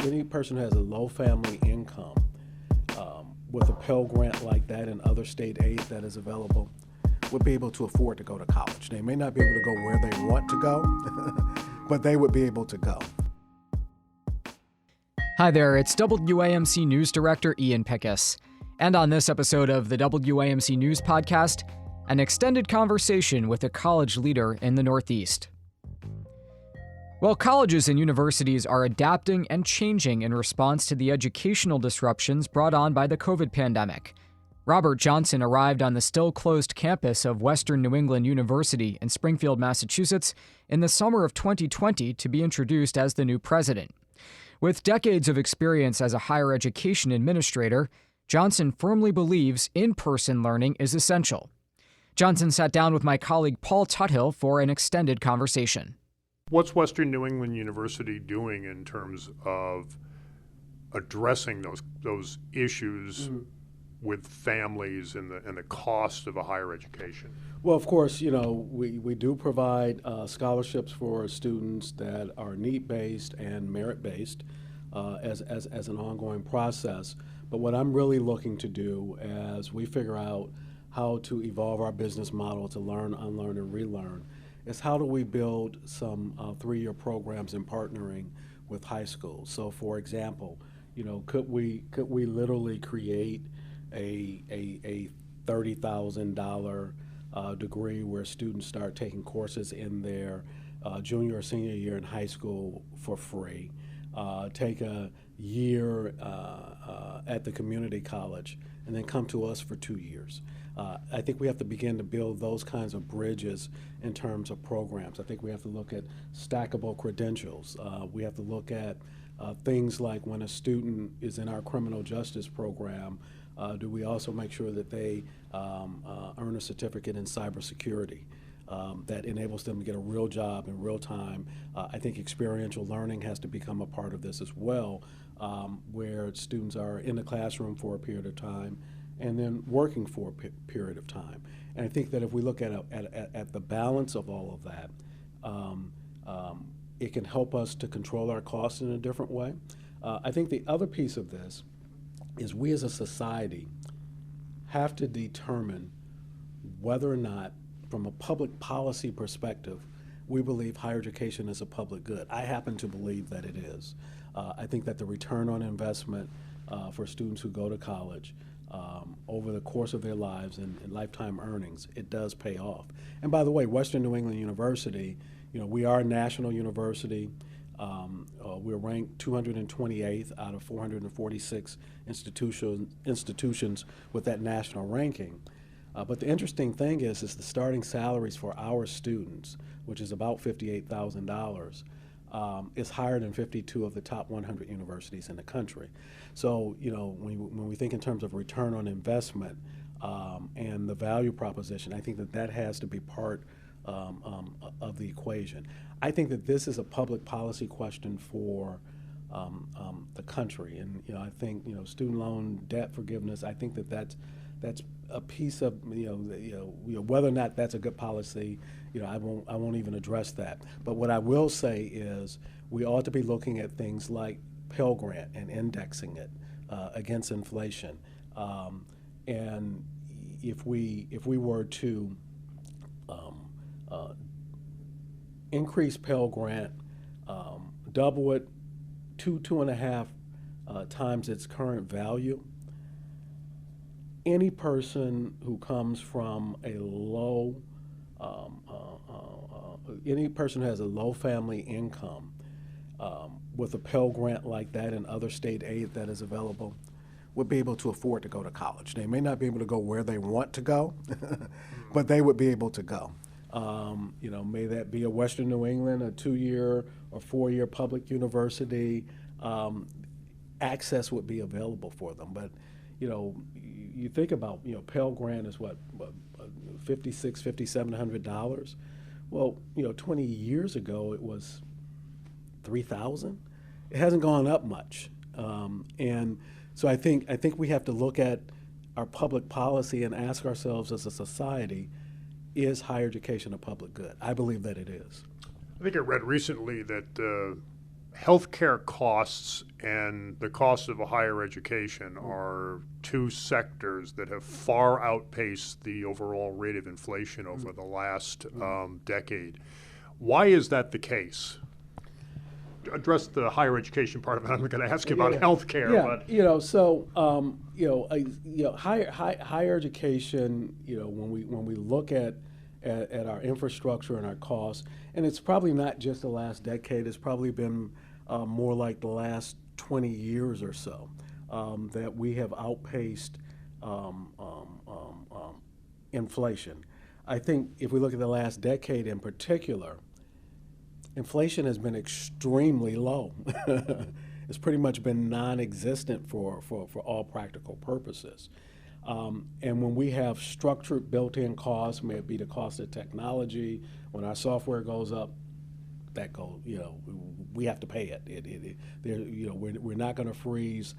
any person who has a low family income with a Pell Grant like that and other state aid that is available would be able to afford to go to college. They may not be able to go where they want to go, but they would be able to go. Hi there, it's WAMC News Director Ian Pickus. And on this episode of the WAMC News Podcast, an extended conversation with a college leader in the Northeast. Well, colleges and universities are adapting and changing in response to the educational disruptions brought on by the COVID pandemic. Robert Johnson arrived on the still-closed campus of Western New England University in Springfield, Massachusetts, in the summer of 2020 to be introduced as the new president. With decades of experience as a higher education administrator, Johnson firmly believes in-person learning is essential. Johnson sat down with my colleague Paul Tuthill for an extended conversation. What's Western New England University doing in terms of addressing those issues with families and the cost of a higher education? Well, of course, we do provide scholarships for students that are need-based and merit-based as an ongoing process. But what I'm really looking to do as we figure out how to evolve our business model to learn, unlearn, and relearn is how do we build some 3-year programs in partnering with high schools. So, for example, could we literally create a $30,000 degree where students start taking courses in their junior or senior year in high school for free, take a year at the community college, and then come to us for 2 years. I think we have to begin to build those kinds of bridges in terms of programs. I think we have to look at stackable credentials. We have to look at things like when a student is in our criminal justice program, do we also make sure that they earn a certificate in cybersecurity that enables them to get a real job in real time? I think experiential learning has to become a part of this as well, where students are in the classroom for a period of time and then working for a period of time. And I think that if we look at the balance of all of that, it can help us to control our costs in a different way. I think the other piece of this is we as a society have to determine whether or not, from a public policy perspective, we believe higher education is a public good. I happen to believe that it is. I think that the return on investment for students who go to college over the course of their lives and lifetime earnings, it does pay off. And by the way, Western New England University, we are a national university. We're ranked 228th out of 446 institutions with that national ranking. But the interesting thing is the starting salaries for our students, which is about $58,000, is higher than 52 of the top 100 universities in the country. So, when we think in terms of return on investment and the value proposition, I think that has to be part of the equation. I think that this is a public policy question for the country, and I think student loan debt forgiveness. I think that's a piece of whether or not that's a good policy. I won't even address that. But what I will say is we ought to be looking at things like Pell Grant and indexing it against inflation. And if we were to increase Pell Grant, double it 2.5 times its current value, any person who comes from a low, any person who has a low family income with a Pell Grant like that and other state aid that is available would be able to afford to go to college. They may not be able to go where they want to go, but they would be able to go. May that be a Western New England, a 2-year or 4-year public university, access would be available for them. But, you think about, Pell Grant is what $5,600, $5,700. Well, 20 years ago it was $3,000. It hasn't gone up much, and so I think we have to look at our public policy and ask ourselves as a society, is higher education a public good? I believe that it is. I think I read recently that healthcare costs and the cost of a higher education are two sectors that have far outpaced the overall rate of inflation over the last decade. Why is that the case? Address the higher education part of it. I'm going to ask you about healthcare, but higher education. When we look at our infrastructure and our costs, and it's probably not just the last decade. It's probably been more like the last 20 years or so that we have outpaced inflation. I think if we look at the last decade in particular, inflation has been extremely low. It's pretty much been non-existent for all practical purposes. And when we have structured built-in costs, may it be the cost of technology, when our software goes up, that goes, we have to pay it. We're not going to freeze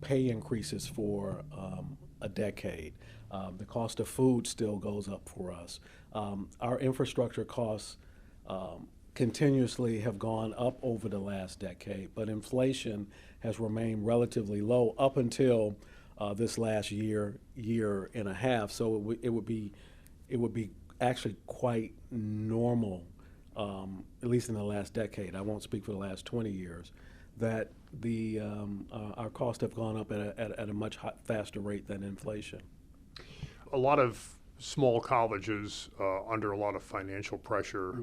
pay increases for a decade. The cost of food still goes up for us. Our infrastructure costs continuously have gone up over the last decade, but inflation has remained relatively low up until this last year and a half. So it would be actually quite normal, at least in the last decade. I won't speak for the last 20 years, that our costs have gone up at a much faster rate than inflation. A lot of small colleges under a lot of financial pressure.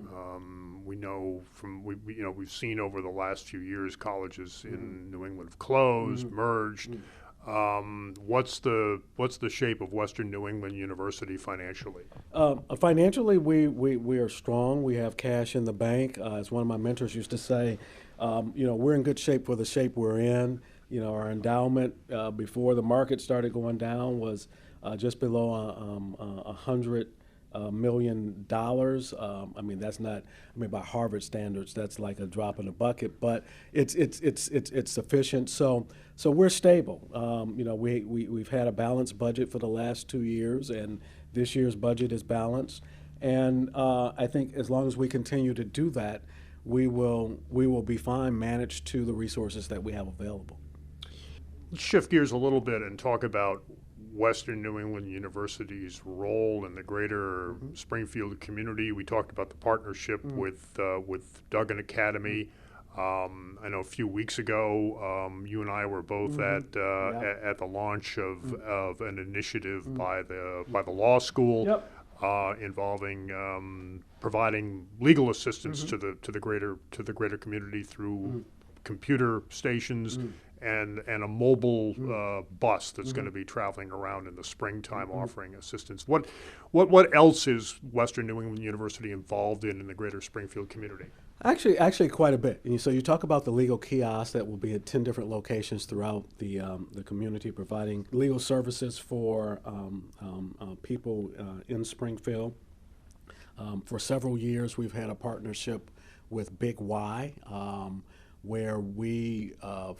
We know we've seen over the last few years colleges in New England have closed, merged. What's the shape of Western New England University financially? Financially, we are strong. We have cash in the bank. As one of my mentors used to say, we're in good shape for the shape we're in. Our endowment before the market started going down was just below $100 million. That's not. By Harvard standards, that's like a drop in the bucket. But it's sufficient. So we're stable. We've had a balanced budget for the last 2 years, and this year's budget is balanced. And I think as long as we continue to do that, we will be fine, managed to the resources that we have available. Let's shift gears a little bit and talk about Western New England University's role in the greater Springfield community. We talked about the partnership with Duggan Academy. I know a few weeks ago, you and I were both at the launch of an initiative by the law school involving providing legal assistance to the greater community through computer stations. And a mobile bus that's going to be traveling around in the springtime offering assistance. What else is Western New England University involved in the greater Springfield community? Actually, quite a bit. So you talk about the legal kiosk that will be at 10 different locations throughout the community, providing legal services for people in Springfield. For several years, we've had a partnership with Big Y, where we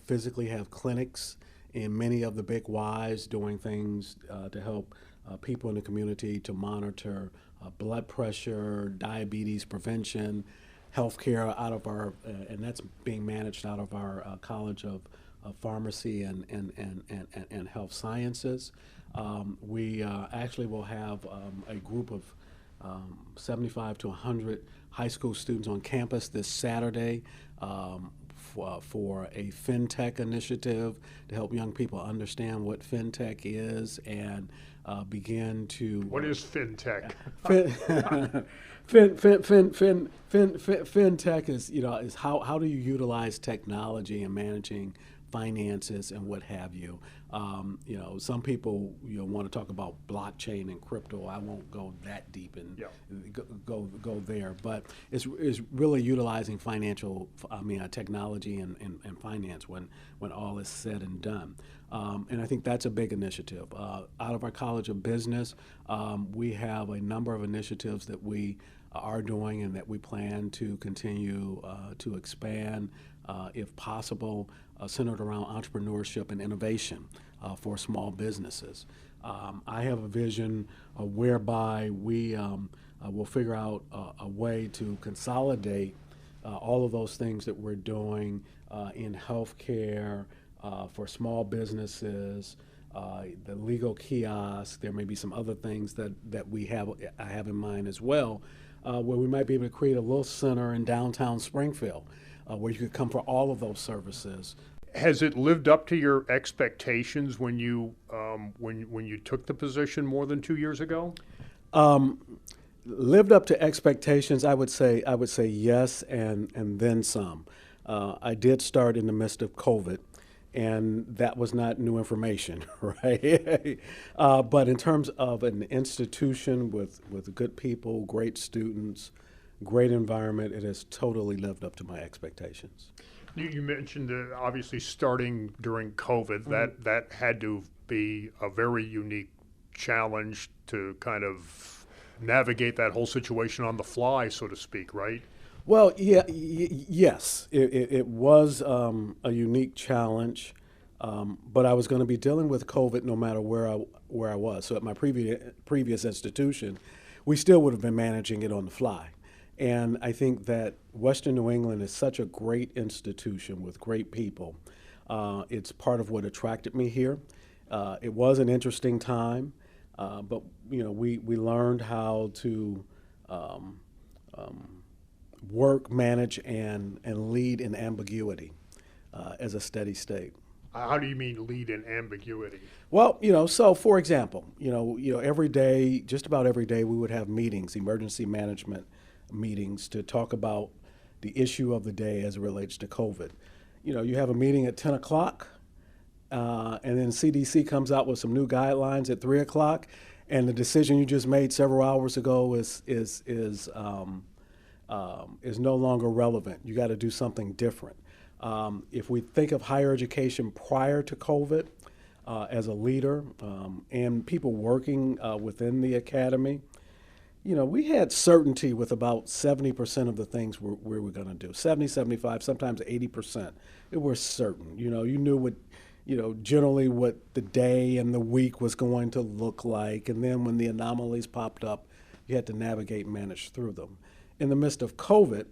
physically have clinics in many of the Big Ys doing things to help people in the community to monitor blood pressure, diabetes prevention, healthcare out of our, and that's being managed out of our College of Pharmacy and Health Sciences. We actually will have a group of 75 to 100 high school students on campus this Saturday for a FinTech initiative to help young people understand what FinTech is and begin to. What is FinTech? FinTech is how do you utilize technology in managing finances and what have you. Some people want to talk about blockchain and crypto. I won't go that deep and go there, but it's really utilizing technology and finance when all is said and done. And I think that's a big initiative. Out of our College of Business, we have a number of initiatives that we are doing and that we plan to continue to expand, if possible, centered around entrepreneurship and innovation for small businesses. I have a vision whereby we will figure out a way to consolidate all of those things that we're doing in healthcare, for small businesses, the legal kiosk. There may be some other things that I have in mind as well, where we might be able to create a little center in downtown Springfield, where you could come for all of those services. Has it lived up to your expectations when you when you took the position more than 2 years ago? Lived up to expectations, I would say yes, and then some. I did start in the midst of COVID, and that was not new information, right? But in terms of an institution with good people, great students, great environment, it has totally lived up to my expectations. You mentioned obviously starting during COVID, that had to be a very unique challenge to kind of navigate that whole situation on the fly, so to speak, right? Well, yes, it was a unique challenge, but I was going to be dealing with COVID no matter where I was. So at my previous institution, we still would have been managing it on the fly. And I think that Western New England is such a great institution with great people. It's part of what attracted me here. It was an interesting time, but we learned how to work, manage, and lead in ambiguity as a steady state. How do you mean lead in ambiguity? Well, so for example, every day, just about every day, we would have meetings, emergency management meetings, to talk about the issue of the day as it relates to COVID. You have a meeting at 10 o'clock, and then CDC comes out with some new guidelines at 3 o'clock, and the decision you just made several hours ago is no longer relevant. You got to do something different. If we think of higher education prior to COVID, as a leader and people working within the academy, we had certainty with about 70% of the things we were going to do. 70, 75, sometimes 80%. It was certain. You knew what, generally what the day and the week was going to look like. And then when the anomalies popped up, you had to navigate and manage through them. In the midst of COVID,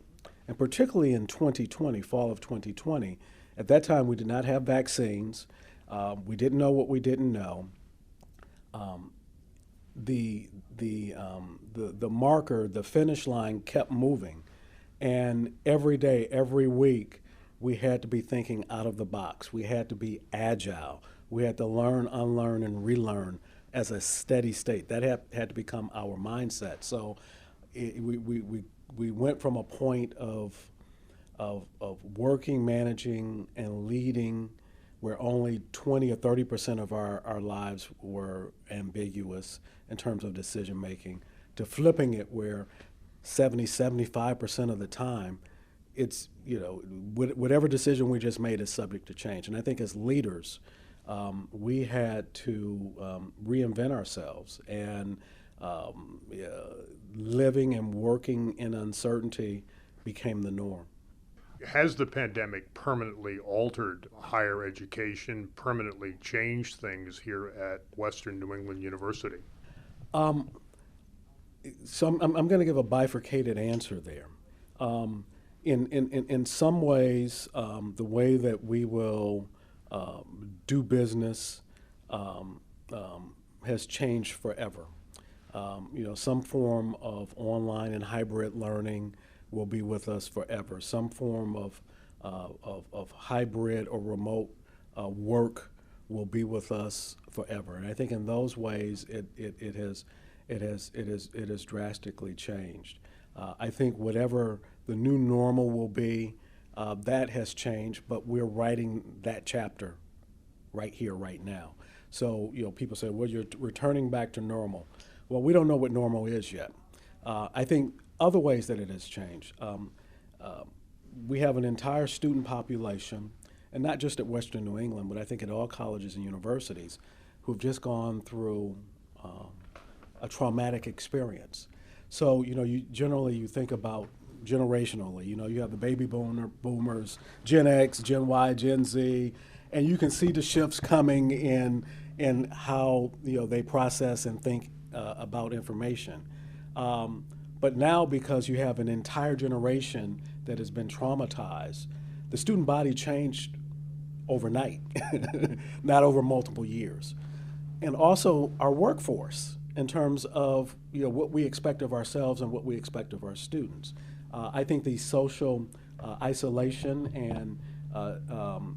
and particularly in 2020, fall of 2020, at that time we did not have vaccines. We didn't know what we didn't know. The marker, the finish line kept moving, and every day, every week, we had to be thinking out of the box. We had to be agile. We had to learn, unlearn, and relearn as a steady state. That had to become our mindset. So we went from a point of working, managing, and leading, where only 20 or 30% of our lives were ambiguous in terms of decision making, to flipping it where 70, 75% of the time, it's, whatever decision we just made is subject to change. And I think as leaders, we had to reinvent ourselves, and living and working in uncertainty became the norm. Has the pandemic permanently altered higher education, permanently changed things here at Western New England University? So I'm going to give a bifurcated answer there. In some ways, the way that we will do business has changed forever. Some form of online and hybrid learning will be with us forever. Some form of hybrid or remote work will be with us forever. And I think in those ways, it has drastically changed. I think whatever the new normal will be, that has changed, but we're writing that chapter right here, right now. So, people say, well, you're returning back to normal. Well, we don't know what normal is yet. I think other ways that it has changed. We have an entire student population, and not just at Western New England, but I think at all colleges and universities, who've just gone through a traumatic experience. So, you think about generationally, you have the baby boomers, Gen X, Gen Y, Gen Z, and you can see the shifts coming in how, they process and think about information. But now, because you have an entire generation that has been traumatized, the student body changed overnight, not over multiple years. And also our workforce in terms of what we expect of ourselves and what we expect of our students. I think the social isolation and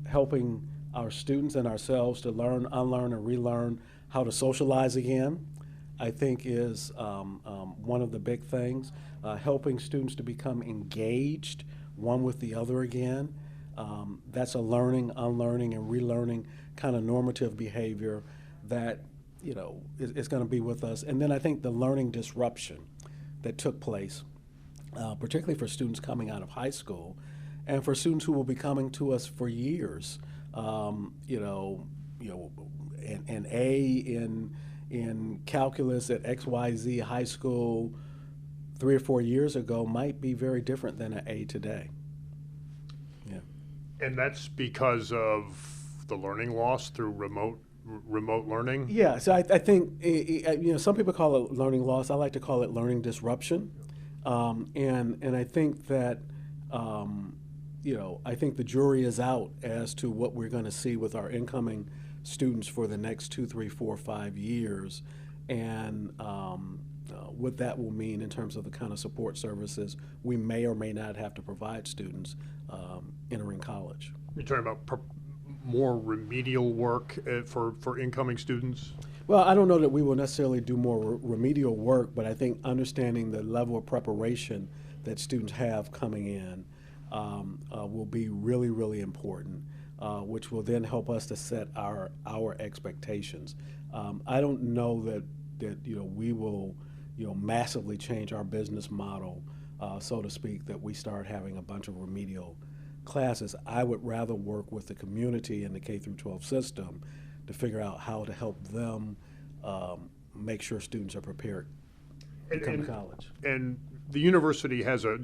helping our students and ourselves to learn, unlearn, and relearn how to socialize again, I think is one of the big things. Helping students to become engaged one with the other again. That's a learning, unlearning, and relearning kind of normative behavior that is going to be with us. And then I think the learning disruption that took place, particularly for students coming out of high school, and for students who will be coming to us for years. An A in calculus at XYZ high school 3 or 4 years ago might be very different than an A today. Yeah. And that's because of the learning loss through remote learning? Yeah, so I think, some people call it learning loss. I like to call it learning disruption. And I think that, I think the jury is out as to what we're going to see with our incoming students for the next 2, 3, 4, 5 years, and what that will mean in terms of the kind of support services we may or may not have to provide students entering college. You're talking about more remedial work for incoming students? Well, I don't know that we will necessarily do more remedial work, but I think understanding the level of preparation that students have coming in will be really, really important, which will then help us to set our expectations. I don't know that we will massively change our business model, so to speak, that we start having a bunch of remedial classes. I would rather work with the community in the K through 12 system to figure out how to help them make sure students are prepared to come to college. And the university has a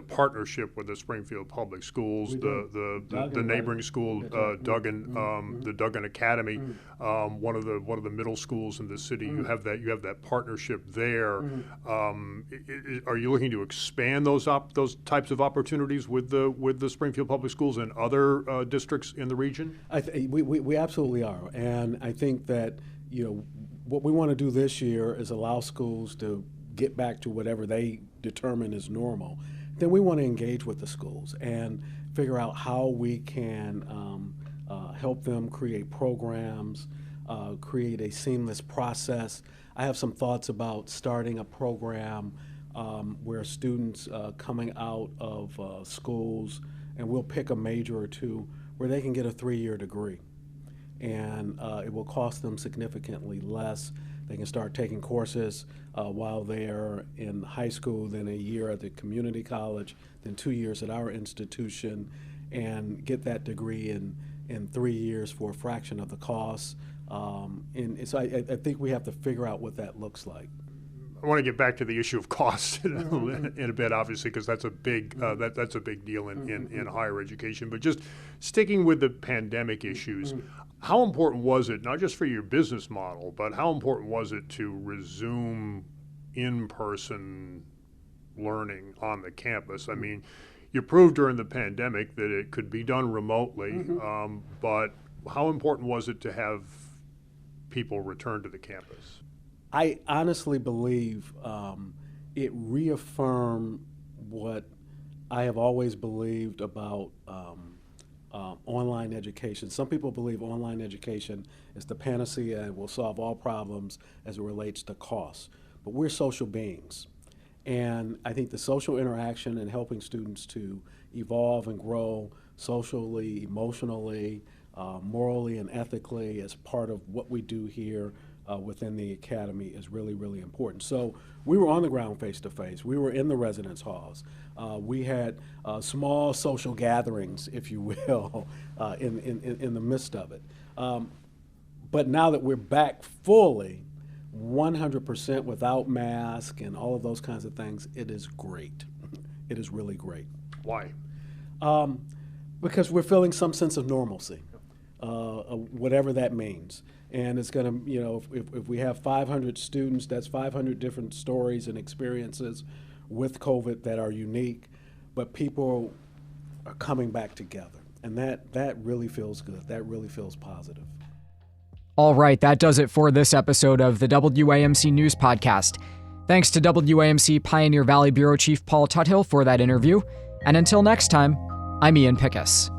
partnership with the Springfield Public Schools, the neighboring school, Duggan, the Duggan Academy, one of the middle schools in the city. You have that partnership there. Are you looking to expand those types of opportunities with the Springfield Public Schools and other districts in the region? We absolutely are, and I think that what we want to do this year is allow schools to get back to whatever they determine is normal. Then we want to engage with the schools and figure out how we can help them create programs, create a seamless process. I have some thoughts about starting a program where students coming out of schools, and we'll pick a major or two, where they can get a 3-year degree. And it will cost them significantly less. They can start taking courses while they're in high school, then a year at the community college, then 2 years at our institution, and get that degree in 3 years for a fraction of the cost. And so I think we have to figure out what that looks like. I want to get back to the issue of cost in a bit, obviously, because that's a big that's a big deal in higher education. But just sticking with the pandemic issues, how important was it, not just for your business model, but how important was it to resume in-person learning on the campus? I mean, you proved during the pandemic that it could be done remotely, but how important was it to have people return to the campus? I honestly believe it reaffirmed what I have always believed about online education. Some people believe online education is the panacea and will solve all problems as it relates to cost. But we're social beings. And I think the social interaction and helping students to evolve and grow socially, emotionally, morally, and ethically as part of what we do here within the academy is really, really important. So we were on the ground face to face. We were in the residence halls. We had small social gatherings, if you will, in the midst of it. But now that we're back fully, 100% without mask and all of those kinds of things, it is great. It is really great. Why? Because we're feeling some sense of normalcy, whatever that means. And it's going to, if we have 500 students, that's 500 different stories and experiences with COVID that are unique, but people are coming back together. And that really feels good. That really feels positive. All right, that does it for this episode of the WAMC News Podcast. Thanks to WAMC Pioneer Valley Bureau Chief Paul Tuthill for that interview. And until next time, I'm Ian Pickus.